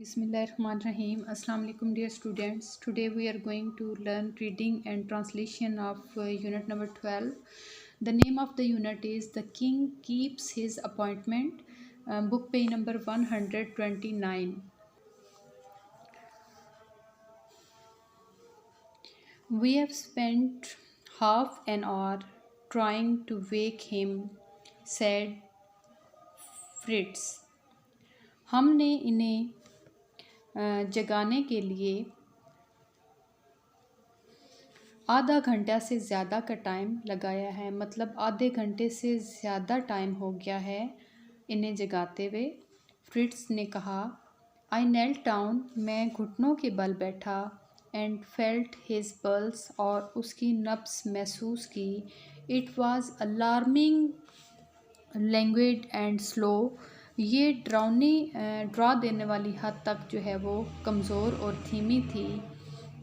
Bismillahirrahmanirrahim. Assalamu alaikum dear students. Today we are going to learn reading and translation of unit number 12. The name of the unit is The King Keeps His Appointment. Book page number 129. We have spent half an hour trying to wake him, said Fritz. हमने इन्हें जगाने के लिए आधा घंटा से ज़्यादा का टाइम लगाया है, मतलब आधे घंटे से ज़्यादा टाइम हो गया है इन्हें जगाते हुए। फ्रिट्स ने कहा। आई नेल्ट डाउन, मैं घुटनों के बल बैठा, एंड फेल्ट हिज पल्स, और उसकी नब्ज़ महसूस की। It was alarming language and slow, ये डरा देने वाली हद तक जो है वो कमज़ोर और धीमी थी।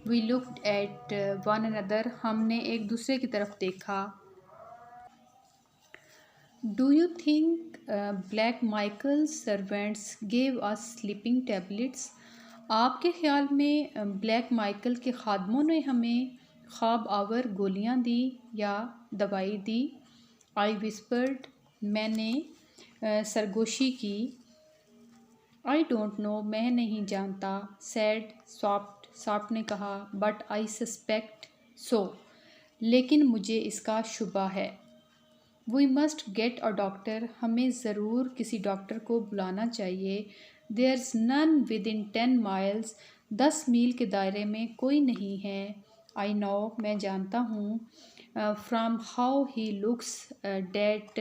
We looked at one another, हमने एक दूसरे की तरफ देखा। Do you think Black Michael servants gave us sleeping tablets, आपके ख्याल में ब्लैक माइकल के खादमों ने हमें ख्वाब आवर गोलियां दी या दवाई दी? आई विस्पर्ड, मैंने सरगोशी की। आई डोंट नो, मैं नहीं जानता। सैड सॉफ्ट ने कहा। बट आई सस्पेक्ट सो, लेकिन मुझे इसका शुबा है। We must get a doctor, हमें ज़रूर किसी डॉक्टर को बुलाना चाहिए। There's none within 10 miles, 10 मील के दायरे में कोई नहीं है। आई नो, मैं जानता हूँ। From how he looks that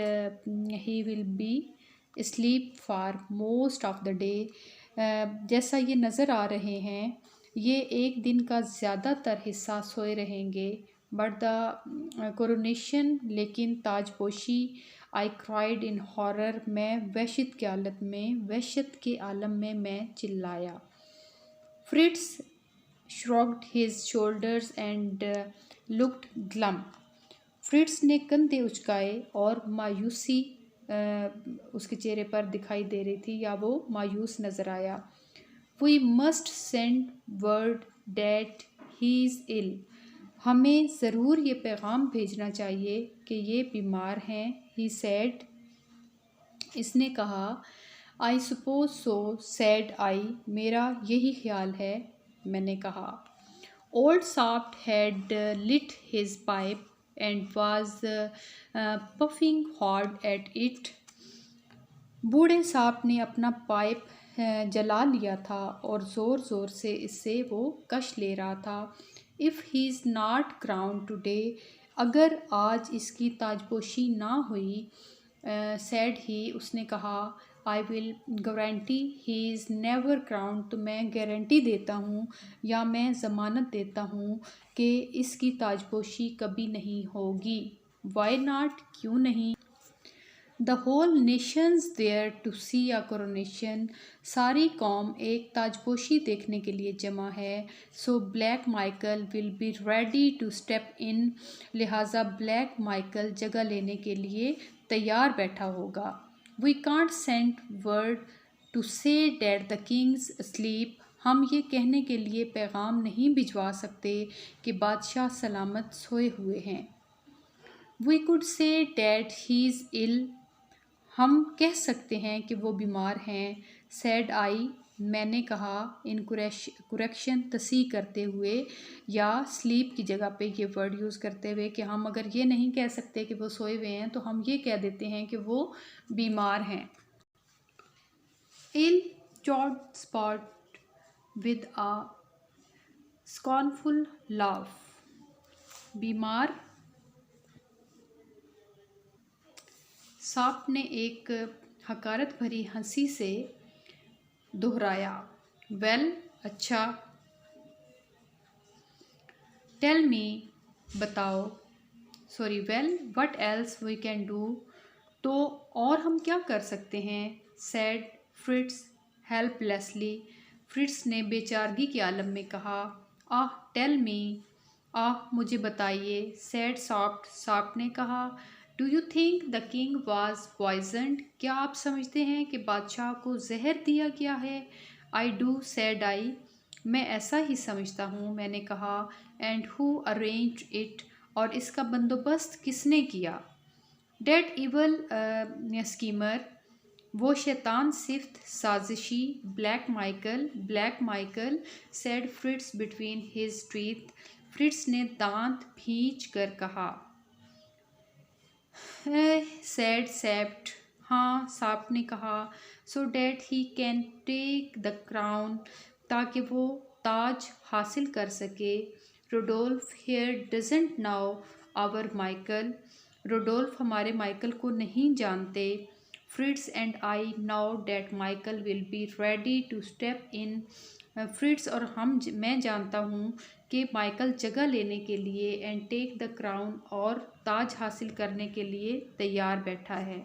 he will be sleep for most of the day, जैसा ये नज़र आ रहे हैं ये एक दिन का ज़्यादातर हिस्सा सोए रहेंगे। बट द कोरोनेशन, लेकिन ताजपोशी। आई क्राइड इन हॉरर, मैं वहशत के आलम में मैं चिल्लाया। Fritz shrugged his shoulders and looked glum, Fritz ने कंधे उचकाए और मायूसी उसके चेहरे पर दिखाई दे रही थी, या वो मायूस नज़र आया। We must send word that he is ill, हमें ज़रूर ये पैगाम भेजना चाहिए कि ये बीमार हैं। ही सेड, इसने कहा। I suppose so, said I, मेरा यही ख्याल है, मैंने कहा। Old Sapt had lit his pipe and was puffing hard at it, बूढ़े सांप ने अपना पाइप जला लिया था और ज़ोर ज़ोर से इससे वो कश ले रहा था। If he is not crown today, अगर आज इसकी ताजपोशी ना हुई, सैड ही, उसने कहा। I will guarantee he is never crown, तो मैं गारंटी देता हूँ या मैं ज़मानत देता हूँ कि इसकी ताजपोशी कभी नहीं होगी। वाई नॉट, क्यों नहीं? The whole nations there to see a coronation, सारी कौम एक ताजपोशी देखने के लिए जमा है। So Black Michael will be ready to step in, लिहाजा ब्लैक माइकल जगह लेने के लिए तैयार बैठा होगा। We can't send word to say that the king's sleep, हम ये कहने के लिए पैगाम नहीं भिजवा सकते कि बादशाह सलामत सोए हुए हैं। We could say that he is ill, हम कह सकते हैं कि वो बीमार हैं। सैड आई, मैंने कहा। इन कुरेक्शन, तस्हीह करते हुए या स्लीप की जगह पे ये वर्ड यूज़ करते हुए कि हम अगर ये नहीं कह सकते कि वो सोए हुए हैं तो हम ये कह देते हैं कि वो बीमार हैं। इल चॉड spot with a scornful laugh, बीमार, सांप ने एक हकारत भरी हंसी से दोहराया। वेल, अच्छा। टेल मी, बताओ। Sorry, well what else we can do, तो और हम क्या कर सकते हैं? सैड फ्रिट्स हेल्पलेसली, फ्रिट्स ने बेचारगी के आलम में कहा। आह, टेल मी, आह, मुझे बताइए। सैड सॉफ्ट ने कहा। Do you think the king was poisoned, क्या आप समझते हैं कि बादशाह को जहर दिया गया है? आई डू सेड आई, मैं ऐसा ही समझता हूँ, मैंने कहा। एंड हु अरेंज इट, और इसका बंदोबस्त किसने किया? डेट इवल स्कीमर, वो शैतान सिफ्त साजिशी, Black Michael said Fritz between his teeth, Fritz ने दांत भींच कर कहा। सेड सेप्ट, हाँ साप्ट ने कहा। So that he can take the crown, ताकि वो ताज हासिल कर सके। Rudolf here doesn't know our Michael, Rudolf हमारे माइकल को नहीं जानते। Fritz and I know that Michael will be ready to step in, Fritz और मैं जानता हूँ कि माइकल जगह लेने के लिए एंड टेक द क्राउन, और ताज हासिल करने के लिए तैयार बैठा है।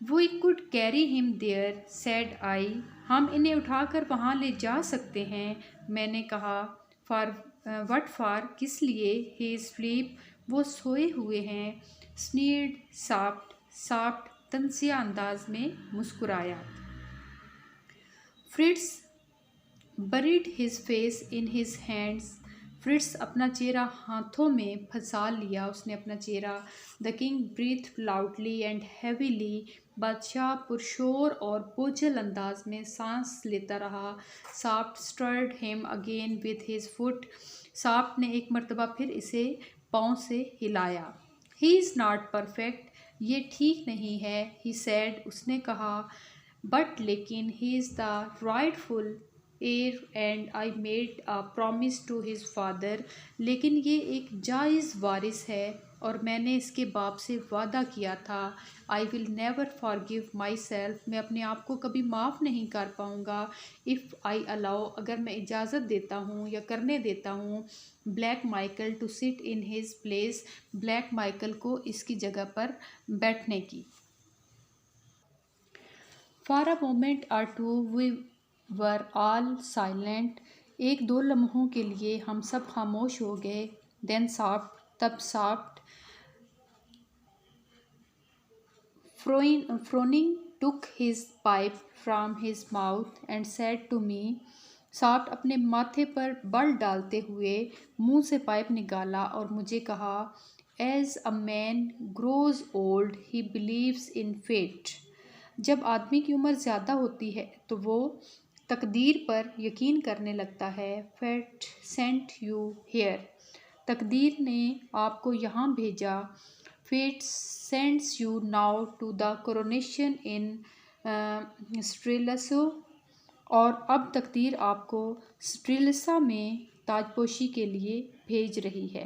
We could carry him there said I, हम इन्हें उठाकर वहाँ ले जा सकते हैं, मैंने कहा। फॉर वट फॉर, किस लिए? ही स्लीप, वो सोए हुए हैं। स्नीड साफ्ट तंजिया अंदाज में मुस्कुराया। Fritz buried his face in his hands, Fritz अपना चेहरा हाथों में फंसा लिया, उसने अपना चेहरा। The king breathe loudly and heavily, बादशाह पुरशोर और बोझल अंदाज में सांस लेता रहा। Sapt stirred him again with his foot, Sapt ने एक मर्तबा फिर इसे पाँव से हिलाया। ही इज़ नॉट परफेक्ट, ये ठीक नहीं है। ही सैड, उसने कहा। बट लेकिन he is the rightful heir and I made a promise to his father, लेकिन ये एक जायज़ वारिस है और मैंने इसके बाप से वादा किया था। I will never forgive my self, मैं अपने आप को कभी माफ़ नहीं कर पाऊँगा। इफ़ आई अलाउ, अगर मैं इजाज़त देता हूँ या करने देता हूँ, Black Michael to sit in his place, Black Michael को इसकी जगह पर बैठने की। For a moment or two we were all silent, एक दो लम्हों के लिए हम सब खामोश हो गए। देन साफ्ट, तब Sapt, frowning took his pipe from his mouth and said to me, Sapt अपने माथे पर बल डालते हुए मुंह से पाइप निकाला और मुझे कहा। As a man grows old he believes in fate, जब आदमी की उम्र ज़्यादा होती है तो वो तकदीर पर यकीन करने लगता है। फेट सेंट यू हेयर, तकदीर ने आपको यहाँ भेजा। Fate sends you now to the coronation in Strelsau, और अब तकदीर आपको स्ट्रेलसा में ताजपोशी के लिए भेज रही है।